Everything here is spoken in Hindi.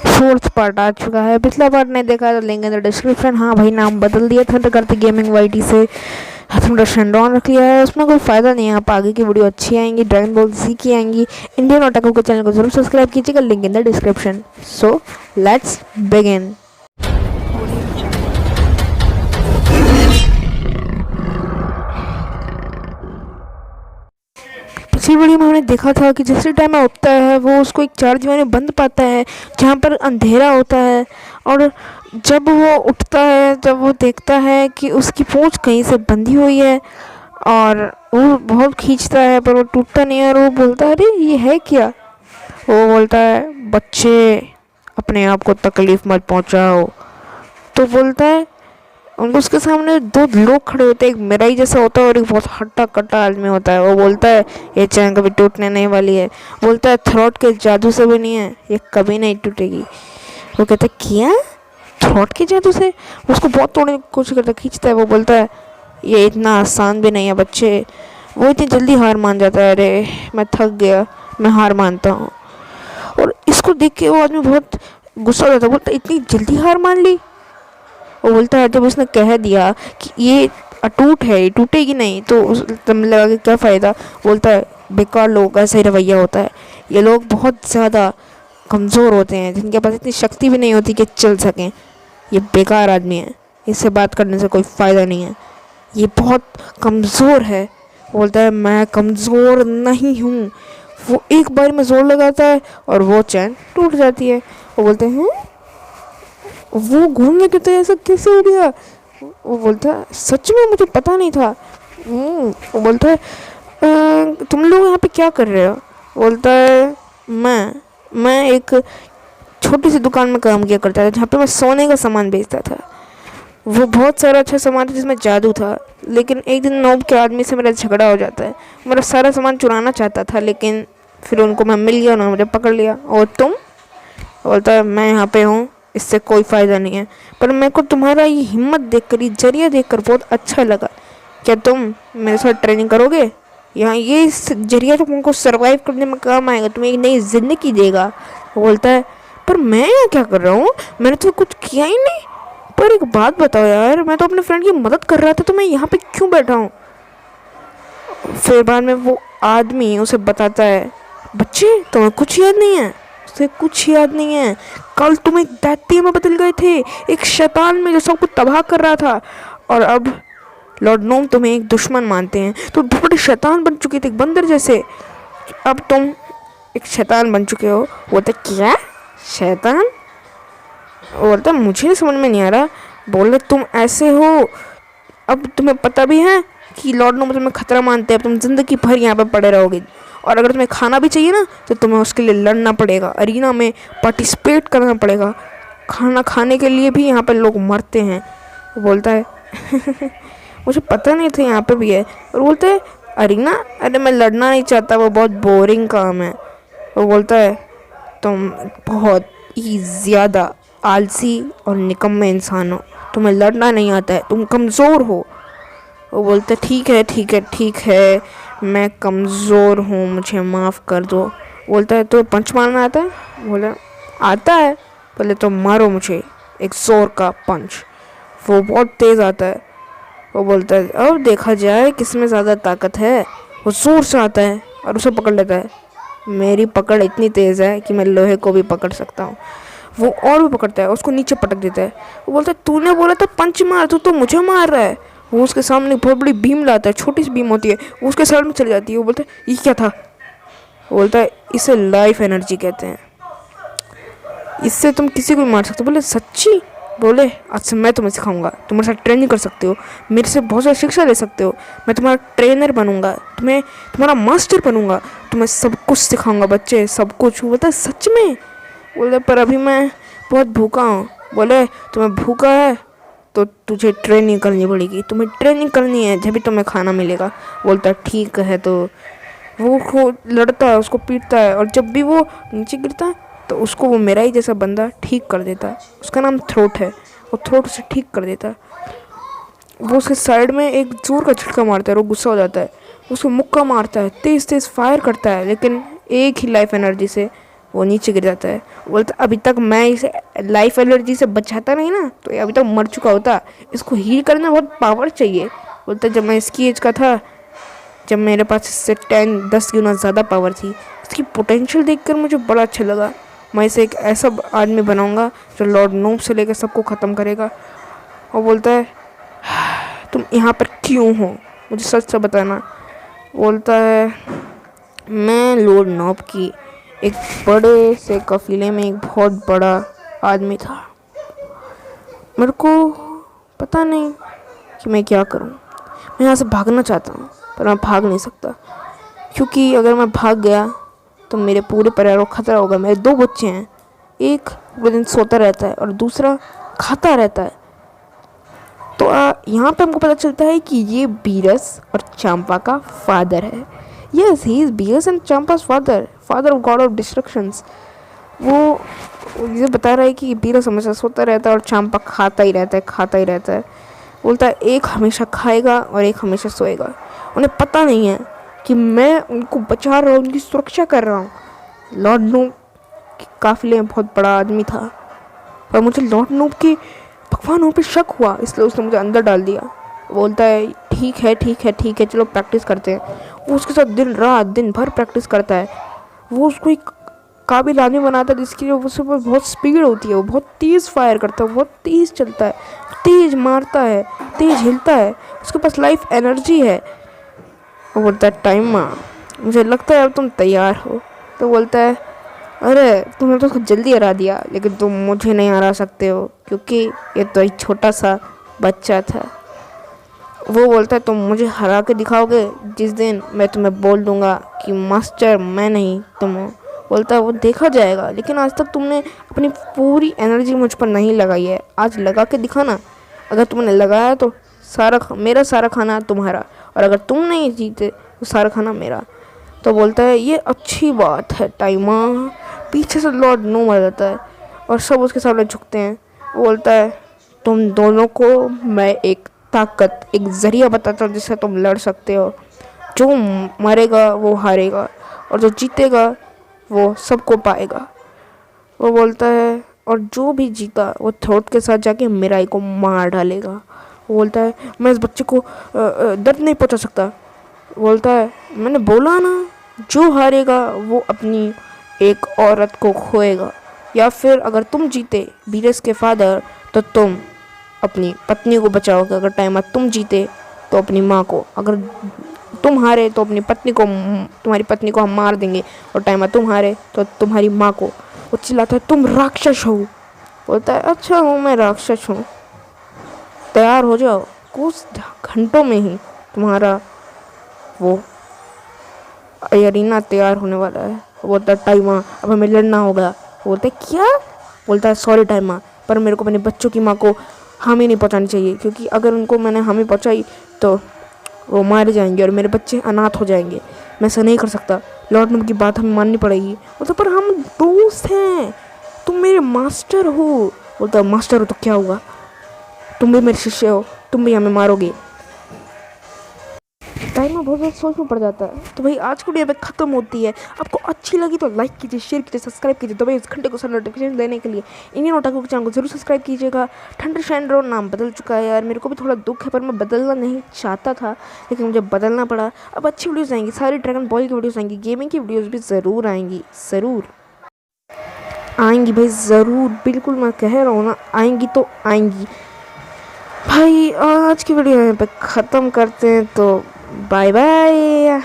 फोर्थ पार्ट आ चुका है। पिछला पार्ट नहीं देखा तो लिंक इन द डिस्क्रिप्शन। हाँ भाई, नाम बदल दिया था तो करते गेमिंग वाईटी से थंडर शेंडॉन रख लिया है। उसमें कोई फ़ायदा नहीं है। आप आगे की वीडियो अच्छी आएंगी, ड्रैगन बॉल ज़ी की आएंगी। इंडियन ओटाकू के चैनल को जरूर सब्सक्राइब कीजिएगा, link in the description. So let's begin. पिछली वीडियो में हमने देखा था कि जिस टाइम में उठता है वो उसको एक चार दीवार में बंद पाता है जहाँ पर अंधेरा होता है। और जब वो उठता है, जब वो देखता है कि उसकी पूंछ कहीं से बंधी हुई है और वो बहुत खींचता है पर वो टूटता नहीं है। और वो बोलता है, अरे ये है क्या? वो बोलता है, बच्चे अपने आप को तकलीफ़ मत पहुंचाओ। तो बोलता है, उनको उसके सामने दो लोग खड़े होते हैं, एक मिराई जैसा होता है और एक बहुत हट्टा कट्टा आदमी होता है। वो बोलता है, ये चैन कभी टूटने नहीं वाली है। बोलता है, थ्रॉट के जादू से भी नहीं है, ये कभी नहीं टूटेगी। वो कहता है, क्या थ्रॉट के जादू से? उसको बहुत तोड़ने की कोशिश करता है, खींचता है। वो बोलता है, ये इतना आसान भी नहीं है बच्चे। वो इतनी जल्दी हार मान जाता है। अरे मैं थक गया, मैं हार मानता हूँ। और इसको देख के वो आदमी बहुत गुस्सा हो जाता है। बोलता है, इतनी जल्दी हार मान ली? वो बोलता है, जब उसने कह दिया कि ये अटूट है, ये टूटेगी नहीं, तो उस तब लगा कि क्या फ़ायदा। बोलता है, बेकार लोगों का ऐसा ही रवैया होता है। ये लोग बहुत ज़्यादा कमज़ोर होते हैं, जिनके पास इतनी शक्ति भी नहीं होती कि चल सकें। ये बेकार आदमी है, इससे बात करने से कोई फ़ायदा नहीं है, ये बहुत कमज़ोर है। बोलता है, मैं कमज़ोर नहीं हूँ। वो एक बार में ज़ोर लगाता है और वो चैन टूट जाती है। वो बोलते हैं, वो घूमने के तो ऐसा कैसे हो गया? वो बोलता है, सच में मुझे पता नहीं था। वो बोलता है, तुम लोग यहाँ पे क्या कर रहे हो? बोलता है, मैं एक छोटी सी दुकान में काम किया करता था जहाँ पे मैं सोने का सामान बेचता था। वो बहुत सारा अच्छा सामान था जिसमें जादू था। लेकिन एक दिन नोब के आदमी से मेरा झगड़ा हो जाता है। मेरा सारा सामान चुराना चाहता था, लेकिन फिर उनको मैं मिल गया, उन्होंने मुझे पकड़ लिया। और तुम? बोलता है, मैं यहाँ पे हूँ, इससे कोई फ़ायदा नहीं है, पर मेरे को तुम्हारा ये हिम्मत देखकर, ये जरिया देखकर बहुत अच्छा लगा। क्या तुम मेरे साथ ट्रेनिंग करोगे? यहाँ ये जरिया तो तुमको सरवाइव करने में काम आएगा, तुम्हें एक नई ज़िंदगी देगा। वो बोलता है, पर मैं यहाँ क्या कर रहा हूँ? मैंने तो कुछ किया ही नहीं। पर एक बात बताओ यार, मैं तो अपने फ्रेंड की मदद कर रहा था, तो मैं यहाँ पे क्यों बैठा हूँ? फिर बाद में वो आदमी उसे बताता है, बच्चे तुम्हें कुछ याद नहीं है? उसे कुछ याद नहीं है। कल तुम एक दैत्य में बदल गए थे, एक शैतान में जो सब कुछ तबाह कर रहा था। और अब लॉर्ड नोम तुम्हें एक दुश्मन मानते हैं। तो बड़े शैतान बन चुके थे, एक बंदर जैसे। अब तुम एक शैतान बन चुके हो। बोलते, क्या शैतान? बोलता, मुझे नहीं समझ में नहीं आ रहा। बोले, तुम ऐसे हो, अब तुम्हें पता भी है कि लॉर्ड नोम तुम्हें खतरा मानते हैं। तुम ज़िंदगी भर यहाँ पर पड़े रहोगे, और अगर तुम्हें खाना भी चाहिए ना, तो तुम्हें उसके लिए लड़ना पड़ेगा, अरीना में पार्टिसिपेट करना पड़ेगा। खाना खाने के लिए भी यहाँ पर लोग मरते हैं। वो बोलता है, मुझे पता नहीं था यहाँ पे भी है। और बोलता है, अरीना? अरे मैं लड़ना नहीं चाहता, वो बहुत बोरिंग काम है। वो बोलता है, तुम बहुत ही ज़्यादा आलसी और निकम्मे इंसान हो, तुम्हें लड़ना नहीं आता है, तुम कमज़ोर हो। वो बोलता है, ठीक है ठीक है ठीक है, मैं कमज़ोर हूँ, मुझे माफ़ कर दो। बोलता है, तो पंच मारना आता है? बोला, आता है। पहले तो मारो मुझे एक ज़ोर का पंच। वो बहुत तेज़ आता है। वो बोलता है, अब देखा जाए किसमें ज़्यादा ताकत है। वो ज़ोर से आता है और उसे पकड़ लेता है। मेरी पकड़ इतनी तेज़ है कि मैं लोहे को भी पकड़ सकता हूँ। वो और भी पकड़ता है, उसको नीचे पटक देता है। वो बोलता है, तूने बोला था पंच मार, तू तो मुझे मार रहा है। वो उसके सामने बहुत बड़ी बीम लाता है, छोटी सी बीम होती है, वो उसके साइड में चली जाती है। वो बोलता है, ये क्या था? वो बोलता है, इसे लाइफ एनर्जी कहते हैं, इससे तुम किसी को भी मार सकते हो। बोले, सच्ची? बोले, आज से मैं तुम्हें सिखाऊंगा, तुम मेरे साथ ट्रेनिंग कर सकते हो, मेरे से बहुत सारी शिक्षा ले सकते हो। मैं तुम्हारा ट्रेनर बनूंगा, तुम्हें तुम्हारा मास्टर बनूंगा, तुम्हें सब कुछ सिखाऊंगा बच्चे, सब कुछ। वो बोलता है, सच में? बोले, पर अभी मैं बहुत भूखा हूँ। बोले, तुम्हें भूखा है तो तुझे ट्रेनिंग करनी पड़ेगी, तुम्हें ट्रेनिंग करनी है, जब भी तुम्हें खाना मिलेगा। बोलता है, ठीक है। तो वो लड़ता है, उसको पीटता है, और जब भी वो नीचे गिरता है तो उसको वो मेरा ही जैसा बंदा ठीक कर देता है। उसका नाम थ्रोट है। वो थ्रोट उसे ठीक कर देता है। वो उसके साइड में एक जोर का झटका मारता है, वो गुस्सा हो जाता है, उसको मुक्का मारता है, तेज़ तेज़ फायर करता है, लेकिन एक ही लाइफ एनर्जी से वो नीचे गिर जाता है। बोलता अभी तक मैं इसे लाइफ एलर्जी से बचाता नहीं ना तो ये अभी तक मर चुका होता, इसको हील करना बहुत पावर चाहिए। बोलता जब मैं इसकी एज का था, जब मेरे पास इससे 10 गुना ज़्यादा पावर थी, इसकी पोटेंशियल देखकर मुझे बड़ा अच्छा लगा। मैं इसे एक ऐसा आदमी बनाऊंगा जो लॉर्ड नूब से लेकर सबको ख़त्म करेगा। और बोलता है तुम यहाँ पर क्यों हो, मुझे सच से बताना। बोलता है मैं लॉर्ड नूब की एक बड़े से कफीले में एक बहुत बड़ा आदमी था, मेरे को पता नहीं कि मैं क्या करूं। मैं यहाँ से भागना चाहता हूँ पर मैं भाग नहीं सकता, क्योंकि अगर मैं भाग गया तो मेरे पूरे परिवार को खतरा होगा। मेरे 2 बच्चे हैं, एक पूरे दिन सोता रहता है और दूसरा खाता रहता है। तो यहाँ पे हमको पता चलता है कि ये बीरस और चंपा का फादर है। Yes, he is Beerus and चंपा's father of god of destructions. वो ये बता रहा है कि बीरस हमेशा सोता रहता है और चंपा खाता ही रहता है। बोलता है एक हमेशा खाएगा और एक हमेशा सोएगा। उन्हें पता नहीं है कि मैं उनको बचा रहा हूँ, उनकी सुरक्षा कर रहा हूँ। लॉर्ड नूब के काफिले में बहुत बड़ा आदमी था और मुझे लॉर्ड नूब की भगवानों पे शक हुआ, इसलिए उसने मुझे अंदर डाल दिया। बोलता है ठीक है चलो प्रैक्टिस करते हैं। वो उसके साथ दिन भर प्रैक्टिस करता है। वो उसको एक काबिल आदमी बनाता है जिसकी उसके ऊपर बहुत स्पीड होती है। वो बहुत तेज़ फायर करता है, बहुत तेज़ चलता है, तेज़ मारता है, तेज़ हिलता है, उसके पास लाइफ एनर्जी है। वो बोलता है टाइम मुझे लगता है अब तुम तैयार हो। तो बोलता है अरे तुमने तो उसको जल्दी हरा दिया, लेकिन तुम मुझे नहीं हरा सकते हो क्योंकि ये तो एक छोटा सा बच्चा था। वो बोलता है तुम मुझे हरा के दिखाओगे जिस दिन मैं तुम्हें बोल दूंगा कि मास्टर मैं नहीं तुम हो। बोलता है वो देखा जाएगा, लेकिन आज तक तुमने अपनी पूरी एनर्जी मुझ पर नहीं लगाई है, आज लगा के दिखाना। अगर तुमने लगाया तो मेरा सारा खाना तुम्हारा, और अगर तुम नहीं जीते तो सारा खाना मेरा। तो बोलता है ये अच्छी बात है टाइमा। पीछे से लॉर्ड नूब आ जाता है और सब उसके सामने झुकते हैं। वो बोलता है तुम दोनों को मैं एक ताकत, एक ज़रिया बताता हूँ जिससे तुम लड़ सकते हो। जो मरेगा वो हारेगा और जो जीतेगा वो सबको पाएगा। वो बोलता है और जो भी जीता वो थ्रोट के साथ जाके मिराई को मार डालेगा। वो बोलता है मैं इस बच्चे को दर्द नहीं पहुंचा सकता। बोलता है मैंने बोला ना, जो हारेगा वो अपनी एक औरत को खोएगा, या फिर अगर तुम जीते बीरस के फादर तो तुम अपनी पत्नी को बचाओगे। अगर टाइम तुम जीते तो अपनी माँ को, अगर तुम हारे तो अपनी पत्नी को, तुम्हारी पत्नी को हम मार देंगे, और टाइम तुम हारे तो तुम्हारी माँ को। वो चिल्लाता है तुम राक्षस हो। बोलता है अच्छा हूँ, मैं राक्षस हूँ, तैयार हो जाओ, कुछ घंटों में ही तुम्हारा वो अरीना तैयार होने वाला है। वो बोलता है टाइमा अब हमें लड़ना होगा। बोलता है क्या? बोलता है सॉरी टाइमा, पर मेरे को अपने बच्चों की माँ को हामी नहीं पहुँचानी चाहिए, क्योंकि अगर उनको मैंने हामी पहुँचाई तो वो मारे जाएंगे और मेरे बच्चे अनाथ हो जाएंगे। मैं ऐसा नहीं कर सकता, लॉर्ड नूब की बात हमें माननी पड़ेगी। बोलता पर हम दोस्त हैं, तुम मेरे मास्टर हो। बोलता मास्टर हो तो क्या हुआ, तुम भी मेरे शिष्य हो, तुम भी हमें मारोगे। टाइम में बहुत ज़्यादा सोच में पड़ जाता है। तो भाई आज की वीडियो पे ख़त्म होती है। आपको अच्छी लगी तो लाइक कीजिए, शेयर कीजिए, सब्सक्राइब कीजिए। तो भाई उस घंटे को सर नोटिफिकेशन देने के लिए इंडियन ओटाकू के चैनल को जरूर सब्सक्राइब कीजिएगा। थंडर शाइनरो नाम बदल चुका है यार, मेरे को भी थोड़ा दुख है, पर मैं बदलना नहीं चाहता था लेकिन मुझे बदलना पड़ा। अब अच्छी वीडियोज़ आएंगी, सारी ड्रैगन बॉल की वीडियोज़ आएंगी, गेमिंग की वीडियोज़ भी ज़रूर आएंगी, ज़रूर आएंगी भाई, ज़रूर, बिल्कुल मैं कह रहा हूँ ना, आएंगी तो आएंगी भाई। आज की वीडियो यहाँ पे ख़त्म करते हैं, तो बाय बाय।